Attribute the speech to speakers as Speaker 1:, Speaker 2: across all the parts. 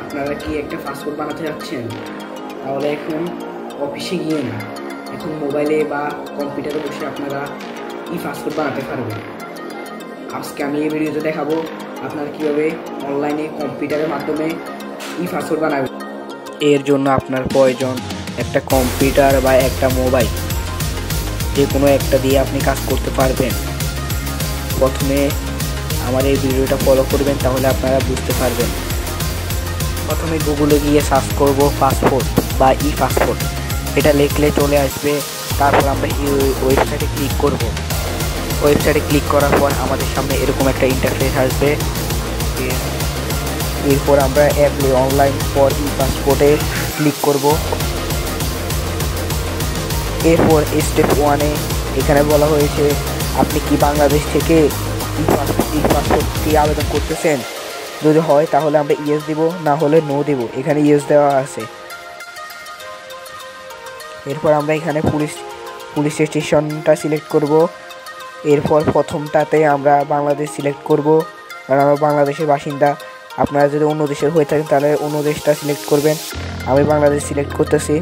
Speaker 1: আপনারা কি একটা পাসপোর্ট বানাতে যাচ্ছেন? তাহলে এখন অফিসে গিয়ে না, এখন মোবাইলে বা কম্পিউটারে বসে আপনারা পাসপোর্ট বানাতে পারবেন। আজকে আমি এই ভিডিওতে দেখাবো আপনারা কীভাবে অনলাইনে কম্পিউটারের মাধ্যমে পাসপোর্ট বানাবেন। এর জন্য আপনার প্রয়োজন একটা কম্পিউটার বা একটা মোবাইল, যে কোনো একটা দিয়ে আপনি কাজ করতে পারবেন। প্রথমে আমার এই ভিডিওটা ফলো করবেন, তাহলে আপনারা বুঝতে পারবেন। প্রথমে গুগলে গিয়ে সার্চ করব পাসপোর্ট বা পাসপোর্ট, এটা লিখলে চলে আসবে। তারপর আমরা এই ওয়েবসাইটে ক্লিক করব। ওয়েবসাইটে ক্লিক করার পর আমাদের সামনে এরকম একটা ইন্টারফেস আসবে। এরপর আমরা অ্যাপ্লাই অনলাইন ফর পাসপোর্টে ক্লিক করব। এরপর স্টেপ 1-এ এখানে বলা হয়েছে আপনি কি বাংলাদেশ থেকে পাসপোর্টটি আবেদন করতেছেন। যদি হয় তাহলে আমরা ইয়েস দিব, না হলে নো দেব। এখানে ইয়েস দেওয়া আছে। এরপর আমরা এখানে পুলিশ স্টেশনটা সিলেক্ট করব। এরপর প্রথমটাতে আমরা বাংলাদেশ সিলেক্ট করব, কারণ আমরা বাংলাদেশের বাসিন্দা। আপনারা যদি অন্য দেশের হয়ে থাকেন তাহলে অন্য দেশটা সিলেক্ট করবেন। আমি বাংলাদেশ সিলেক্ট করতেছি।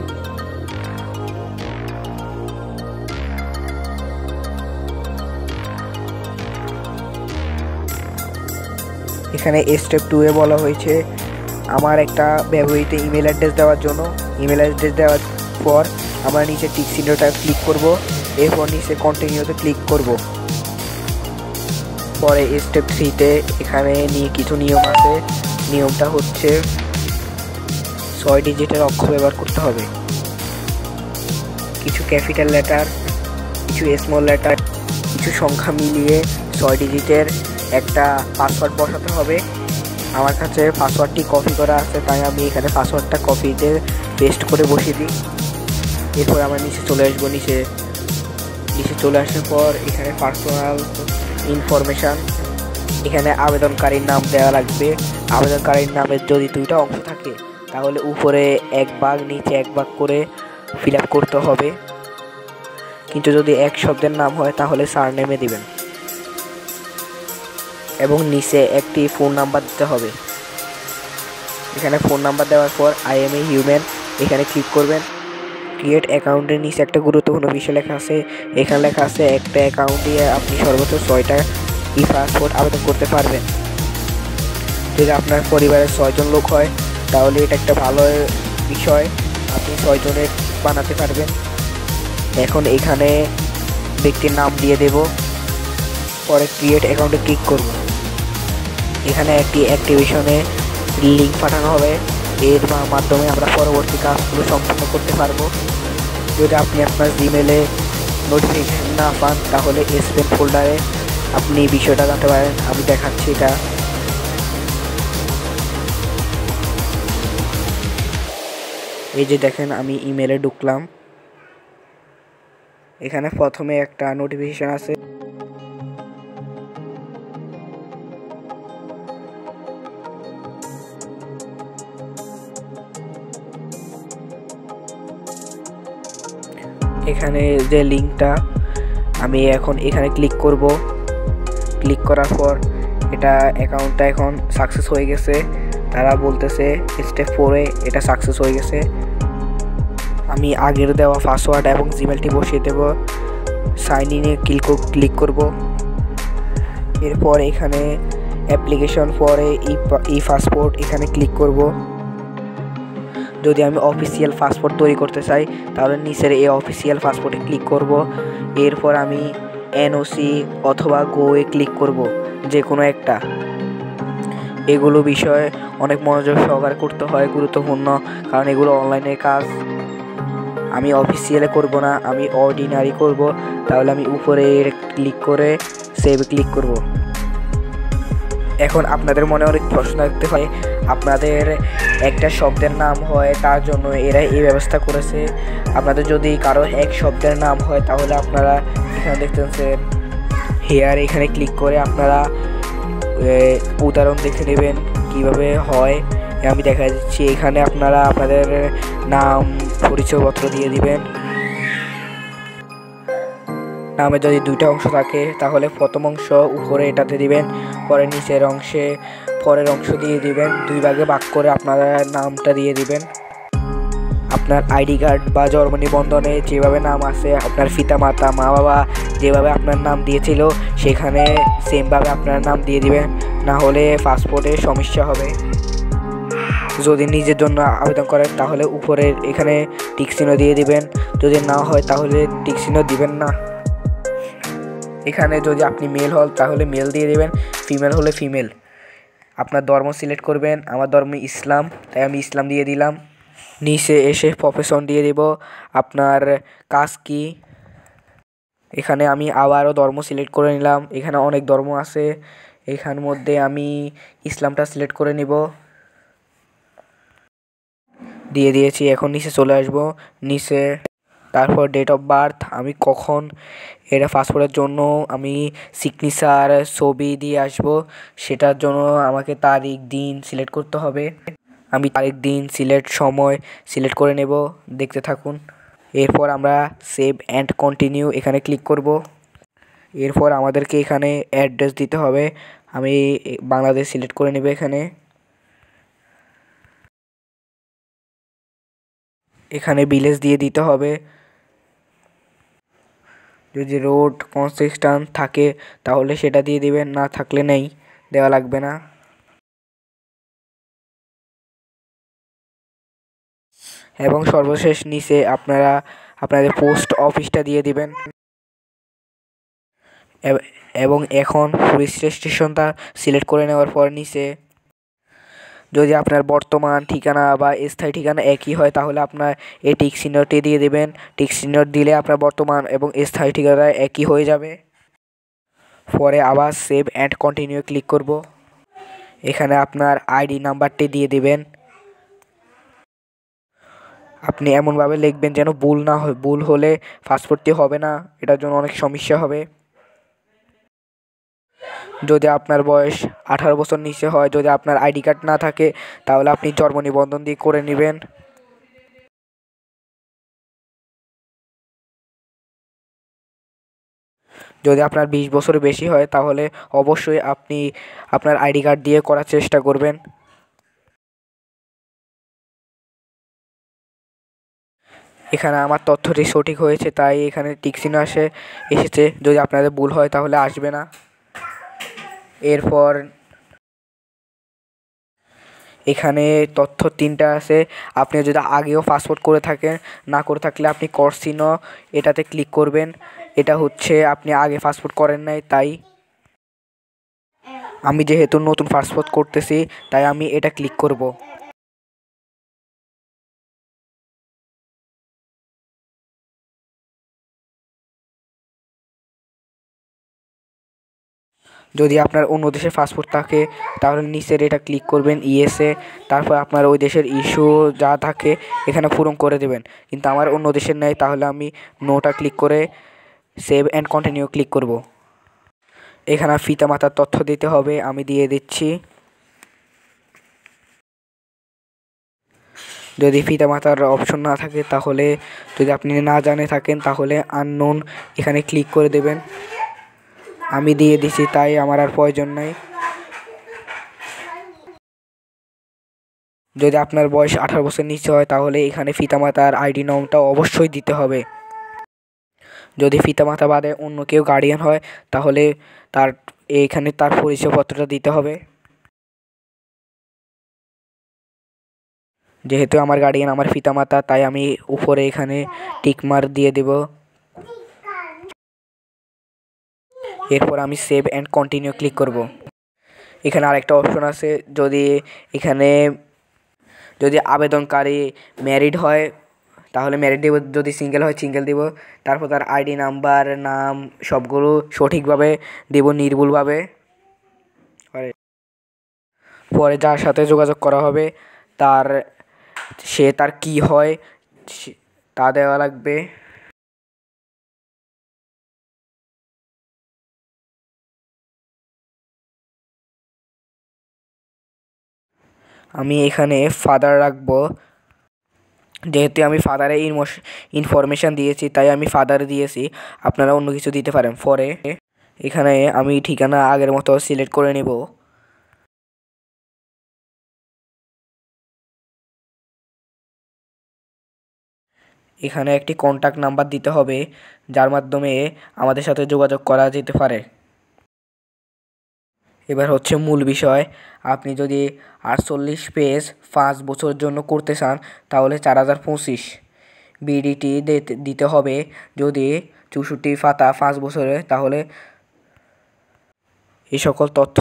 Speaker 1: এখানে স্টেপ 2-এ বলা হয়েছে আমার একটা ব্যবহৃত ইমেল অ্যাড্রেস দেওয়ার জন্য। ইমেল অ্যাড্রেস দেওয়ার পর আমরা নিচে টিক চিহ্নটা ক্লিক করব। এরপর নিচে কন্টিনিউতে ক্লিক করব। পরে স্টেপ 3-তে এখানে কিছু নিয়ম আছে। নিয়মটা হচ্ছে 6 ডিজিটের অক্ষর ব্যবহার করতে হবে, কিছু ক্যাপিটাল লেটার, কিছু স্মল লেটার, কিছু সংখ্যা মিলিয়ে 6 ডিজিটের একটা পাসওয়ার্ড বসাতে হবে। আমার কাছে পাসওয়ার্ডটি কপি করা আছে, তাই আমি এখানে পাসওয়ার্ডটা কপিতে পেস্ট করে বসিয়ে দিই। এরপর আমরা নিচে চলে আসবো। নিচে চলে আসার পর এখানে পার্সোনাল ইনফরমেশান, এখানে আবেদনকারীর নাম দেওয়া লাগবে। আবেদনকারীর নামের যদি 2টা অংশ থাকে তাহলে উপরে 1 ভাগ নিচে 1 ভাগ করে ফিল আপ করতে হবে, কিন্তু যদি এক শব্দের নাম হয় তাহলে সারনেমে দিবেন। এবং নিচে একটি ফোন নাম্বার দিতে হবে। এখানে ফোন নাম্বার দেওয়ার পর আই এম এ হিউম্যান এখানে ক্লিক করবেন। ক্রিয়েট অ্যাকাউন্টের নিচে একটা গুরুত্বপূর্ণ বিষয় লেখা আছে। এখানে লেখা আছে একটা অ্যাকাউন্ট দিয়ে আপনি সর্বোচ্চ 6টা পাসপোর্ট আবেদন করতে পারবেন। যদি আপনার পরিবারের 6 জন লোক হয় তাহলে এটা একটা ভালো বিষয়, আপনি 6 জনের বানাতে পারবেন। এখন এখানে ব্যক্তির নাম দিয়ে দেব। পরে ক্রিয়েট অ্যাকাউন্টে ক্লিক করব। এখানে একটি অ্যাক্টিভেশনে লিঙ্ক পাঠানো হবে। এর মাধ্যমে আমরা পরবর্তী কাজগুলো সম্পন্ন করতে পারবো। যদি আপনি আপনার জিমেলে নোটিফিকেশন না পান তাহলে স্প্যাম ফোল্ডারে আপনি বিষয়টা জানতে পারেন। আমি দেখাচ্ছি এটা। এই যে দেখেন, আমি ইমেলে ঢুকলাম। এখানে প্রথমে একটা নোটিফিকেশন আছে। এখানে যে লিঙ্কটা, আমি এখন এখানে ক্লিক করব। ক্লিক করার পর এটা অ্যাকাউন্টটা এখন সাকসেস হয়ে গেছে। তারা বলতেছে স্টেপ 4-এ এটা সাকসেস হয়ে গেছে। আমি আগের দেওয়া পাসওয়ার্ড এবং জিমেলটি বসিয়ে দেব। সাইন ইনে ক্লিক করব। এরপর এখানে অ্যাপ্লিকেশন ফরে পাসপোর্ট এখানে ক্লিক করব। যদি আমি অফিসিয়াল পাসপোর্ট তৈরি করতে চাই তাহলে নিচের এই অফিসিয়াল পাসপোর্টে ক্লিক করব। এরপর আমি এনওসি অথবা গোয়ে ক্লিক করব, যে কোনো একটা। এগুলো বিষয়ে অনেক মনোযোগ সহকারে করতে হয়, গুরুত্বপূর্ণ, কারণ এগুলো অনলাইনের কাজ। আমি অফিসিয়ালে করব না, আমি অর্ডিনারি করব। তাহলে আমি উপরে ক্লিক করে সেভ ক্লিক করব। এখন আপনাদের মনে অনেক প্রশ্ন থাকতে পারে, আপনাদের একটা শব্দের নাম হয় তার জন্য এরা এই ব্যবস্থা করেছে। আপনাদের যদি কারো এক শব্দের নাম হয় তাহলে আপনারা এখানে দেখতেছেন হেয়ার, এখানে ক্লিক করে আপনারা উদাহরণ দেখে নেবেন কিভাবে হয়। আমি দেখা দিচ্ছি। এখানে আপনারা আপনাদের নাম পরিচয়পত্র দিয়ে দিবেন। নামে যদি 2টা অংশ থাকে তাহলে প্রথম অংশ উপরে এটাতে দিবেন, পরে নিচের অংশে পরের অংশ দিয়ে দিবেন, 2 ভাগে ভাগ করে আপনারা নামটা দিয়ে দিবেন। আপনার আইডি কার্ড বা জন্ম নিবন্ধনে যেভাবে নাম আছে, আপনার পিতা মাতা মা বাবা যেভাবে আপনার নাম দিয়েছিল সেখানে সেমভাবে আপনার নাম দিয়ে দিবেন, না হলে পাসপোর্টে সমস্যা হবে। যদি নিজের জন্য আবেদন করেন তাহলে উপরের এখানে টিক চিহ্ন দিয়ে দিবেন, যদি না হয় তাহলে টিক চিহ্ন দিবেন না। এখানে যদি আপনি মেল হন তাহলে মেল দিয়ে দেবেন, ফিমেল হলে ফিমেল। আপনার ধর্ম সিলেক্ট করবেন, আমার ধর্ম ইসলাম তাই আমি ইসলাম দিয়ে দিলাম। নিচে এসে প্রফেশন দিয়ে দেব, আপনার কাজ কি। এখানে আমি আবারও ধর্ম সিলেক্ট করে নিলাম, এখানে অনেক ধর্ম আছে, এখানের মধ্যে আমি ইসলামটা সিলেক্ট করে নিব, দিয়ে দিয়েছি। এখন নিচে চলে আসব, নিচে তারপর ডেট অফ বার্থ, আমি কখন এটা পাসপোর্টের জন্য আমি সিগনেচার ছবি দিয়ে আসব, সেটার জন্য আমাকে তারিখ দিন সিলেক্ট করতে হবে। আমি তারিখ দিন সিলেক্ট সময় সিলেক্ট করে নেব, দেখতে থাকুন। এরপর আমরা সেভ অ্যান্ড কন্টিনিউ এখানে ক্লিক করব। এরপর আমাদেরকে এখানে অ্যাড্রেস দিতে হবে, আমি বাংলাদেশ সিলেক্ট করে নেব। এখানে ভিলেজ দিয়ে দিতে হবে, যদি রোড কনস্ট্রাকশন থাকে তাহলে সেটা দিয়ে দিবেন, না থাকলে নেই, দেওয়া লাগবে না। এবং সর্বশেষ নিচে আপনারা আপনাদের পোস্ট অফিসটা দিয়ে দিবেন। এবং এখন পুলিশ স্টেশনটা সিলেক্ট করে নেওয়ার পর নিচে যদি আপনার বর্তমান ঠিকানা বা স্থায়ী ঠিকানা একই হয় তাহলে আপনার এই টিক চিহ্নটি দিয়ে দেবেন। টিক চিহ্ন দিলে আপনার বর্তমান এবং স্থায়ী ঠিকানা একই হয়ে যাবে। পরে আবার সেভ অ্যান্ড কন্টিনিউ ক্লিক করব। এখানে আপনার আইডি নাম্বারটি দিয়ে দিবেন, আপনি এমনভাবে লিখবেন যেন ভুল না হয়, ভুল হলে পাসপোর্টটি হবে না, এটার জন্য অনেক সমস্যা হবে। যদি আপনার বয়স 18 বছর নিচে হয়, যদি আপনার আইডি কার্ড না থাকে তাহলে আপনি জন্ম নিবন্ধন দিয়ে করে নেবেন। যদি আপনার 20 বছর বেশি হয় তাহলে অবশ্যই আপনি আপনার আইডি কার্ড দিয়ে করার চেষ্টা করবেন। এখানে আমার তথ্যটি সঠিক হয়েছে তাই এখানে টিক চিহ্ন এসেছে, যদি আপনাদের ভুল হয় তাহলে আসবে না। এরপর এখানে তথ্য 3টা আছে, আপনি যদি আগেও পাসপোর্ট করে থাকেন, না করে থাকলে আপনি ক্রস চিহ্ন এটাতে ক্লিক করবেন। এটা হচ্ছে আপনি আগে পাসপোর্ট করেন নাই, তাই আমি যেহেতু নতুন পাসপোর্ট করতেছি তাই আমি এটা ক্লিক করব। যদি আপনার অন্য দেশের পাসপোর্ট থাকে তাহলে নিচের এটা ক্লিক করবেন ইয়েসে, তারপর আপনার ওই দেশের ইস্যু যা থাকে এখানে পূরণ করে দেবেন। কিন্তু আমার অন্য দেশের নেই, তাহলে আমি নোটা ক্লিক করে সেভ অ্যান্ড কন্টিনিউ ক্লিক করব। এখানে পিতা মাতার তথ্য দিতে হবে, আমি দিয়ে দিচ্ছি। যদি পিতা মাতার অপশন না থাকে তাহলে, যদি আপনি না জানে থাকেন তাহলে আননোন এখানে ক্লিক করে দেবেন। আমি দিয়ে দিছি তাই আমার আর প্রয়োজন নাই। যদি আপনার বয়স 18 বছর নিচে হয় তাহলে এখানে পিতামাতার আইডি নামটা অবশ্যই দিতে হবে। যদি পিতামাতা বাদে অন্য কেউ গার্ডিয়ান হয় তাহলে এখানে তার পরিচয়পত্রটা দিতে হবে। যেহেতু আমার গার্ডিয়ান আমার পিতামাতা তাই আমি উপরে এখানে টিকমার্ক দিয়ে দেব। এরপর আমি সেভ অ্যান্ড কন্টিনিউ ক্লিক করব। এখানে আরেকটা অপশন আছে, যদি আবেদনকারী ম্যারিড হয় তাহলে ম্যারিড দেব, যদি সিঙ্গেল হয় সিঙ্গেল দেব। তারপর তার আইডি নাম্বার নাম সবগুলো সঠিকভাবে দেব, নির্ভুলভাবে। পরে যার সাথে যোগাযোগ করা হবে তার কি হয় তা দেওয়া লাগবে। আমি এখানে ফাদার রাখবো, যেহেতু আমি ফাদারে ইনফরমেশান দিয়েছি তাই আমি ফাদার দিয়েছি, আপনারা অন্য কিছু দিতে পারেন। পরে এখানে আমি ঠিকানা আগের মতো সিলেক্ট করে নেব। এখানে একটি কন্ট্যাক্ট নাম্বার দিতে হবে যার মাধ্যমে আমাদের সাথে যোগাযোগ করা যেতে পারে। এবার হচ্ছে মূল বিষয়, আপনি যদি 48 পেজ 5 বছরের জন্য করতে চান তাহলে 4025 বিডিটি দিতে হবে। যদি 64 পাতা 5 বছরে তাহলে এই সকল তথ্য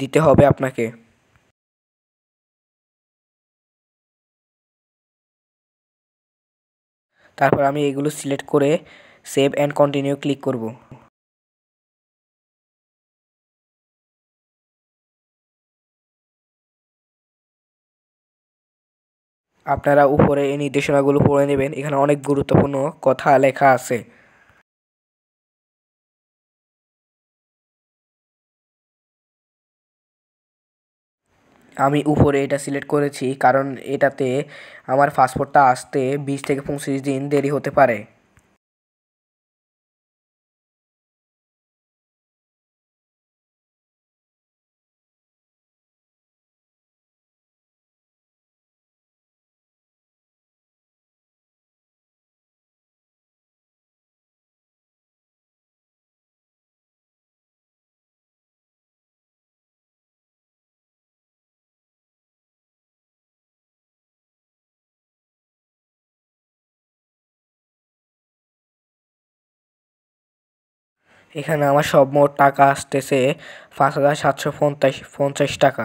Speaker 1: দিতে হবে আপনাকে। তারপর আমি এগুলো সিলেক্ট করে সেভ অ্যান্ড কন্টিনিউ ক্লিক করব। আপনারা উপরে এই নির্দেশনাগুলো পড়ে নেবেন, এখানে অনেক গুরুত্বপূর্ণ কথা লেখা আছে। আমি উপরে এটা সিলেক্ট করেছি কারণ এটাতে আমার পাসপোর্টটা আসতে 20 থেকে 25 দিন দেরি হতে পারে। এখানে আমার সব মোট টাকা আসতেছে 5750 টাকা।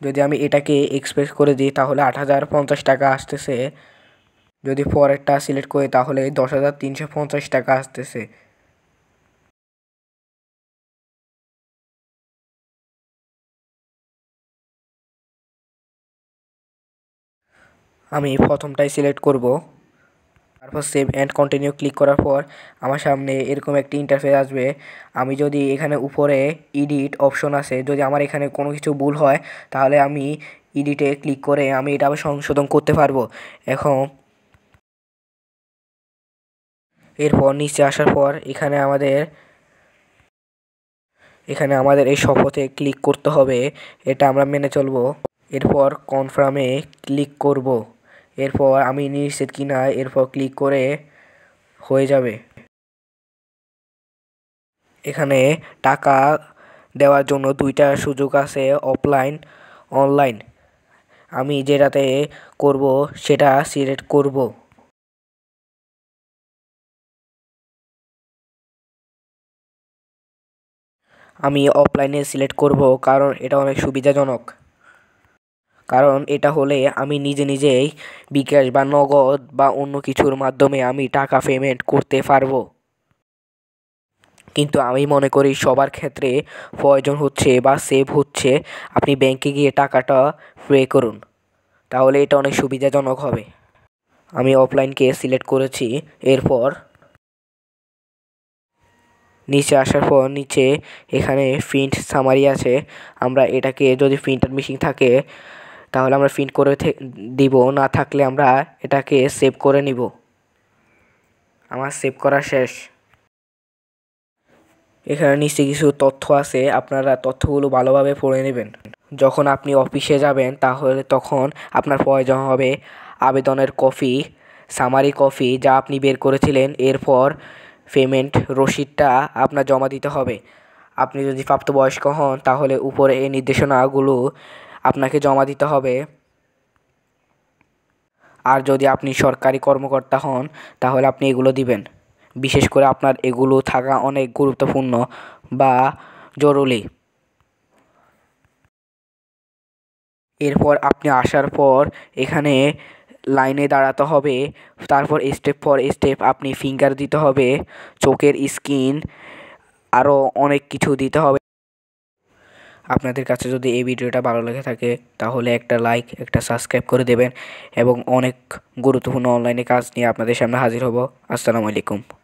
Speaker 1: যদি আমি এটাকে এক্সপ্রেস করে দিই তাহলে 8050 টাকা আসতেছে। যদি পরেরটা সিলেক্ট করি তাহলে 10350 টাকা আসতেছে। আমি প্রথমটাই সিলেক্ট করব। তারপর সেভ অ্যান্ড কন্টিনিউ ক্লিক করার পর আমার সামনে এরকম একটি ইন্টারফেস আসবে। আমি যদি এখানে উপরে এডিট অপশন আছে, যদি আমার এখানে কোনো কিছু ভুল হয় তাহলে আমি এডিটে ক্লিক করে আমি এটা আবার সংশোধন করতে পারবো। এরপর নিচে আসার পর এখানে আমাদের এই শপথে ক্লিক করতে হবে, এটা আমরা মেনে চলবো। এরপর কনফার্মে ক্লিক করব। এরপর আমি নিশ্চিত কিনা এরপর ক্লিক করে হয়ে যাবে। এখানে টাকা দেওয়ার জন্য দুইটা সুযোগ আছে, অফলাইন, অনলাইন। আমি যেটাতে করব সেটা সিলেক্ট করব। আমি অফলাইনে সিলেক্ট করব কারণ এটা অনেক সুবিধাজনক। কারণ এটা হলে আমি নিজেই বিকাশ বা নগদ বা অন্য কিছুর মাধ্যমে আমি টাকা পেমেন্ট করতে পারবো। কিন্তু আমি মনে করি সবার ক্ষেত্রে প্রয়োজন হচ্ছে বা সেভ হচ্ছে আপনি ব্যাংকে গিয়ে টাকাটা পে করুন, তাহলে এটা অনেক সুবিধাজনক হবে। আমি অফলাইনকে সিলেক্ট করেছি। এরপর নিচে আসার পর নিচে এখানে প্রিন্ট সামারি আছে। আমরা এটাকে, যদি প্রিন্টার মেশিন থাকে তাহলে আমরা প্রিন্ট করে দিব, না থাকলে আমরা এটাকে সেভ করে নিব। আমার সেভ করা শেষ। এখানে নিচে কিছু তথ্য আছে, আপনারা তথ্যগুলো ভালোভাবে পড়ে নেবেন। যখন আপনি অফিসে যাবেন তাহলে তখন আপনার প্রয়োজন হবে আবেদনের কপি, সামারি কপি যা আপনি বের করেছিলেন। এরপর পেমেন্ট রসিদটা আপনার জমা দিতে হবে। আপনি যদি প্রাপ্তবয়স্ক হন তাহলে উপরে এই নির্দেশনাগুলো আপনাকে জমা দিতে হবে। আর যদি আপনি সরকারি কর্মকর্তা হন তাহলে আপনি এগুলো দিবেন। বিশেষ করে আপনার এগুলো থাকা অনেক গুরুত্বপূর্ণ বা জরুরি। এরপর আপনি আসার পর এখানে লাইনে দাঁড়াতে হবে। তারপর স্টেপ পর স্টেপ আপনি ফিঙ্গার দিতে হবে, চোখের স্ক্রিন, আরও অনেক কিছু দিতে হবে। আপনাদের কাছে যদি এই ভিডিওটা ভালো লেগে থাকে তাহলে একটা লাইক, একটা সাবস্ক্রাইব করে দেবেন এবং অনেক গুরুত্বপূর্ণ অনলাইনে কাজ নিয়ে আপনাদের সামনে হাজির হব। আসসালামু আলাইকুম।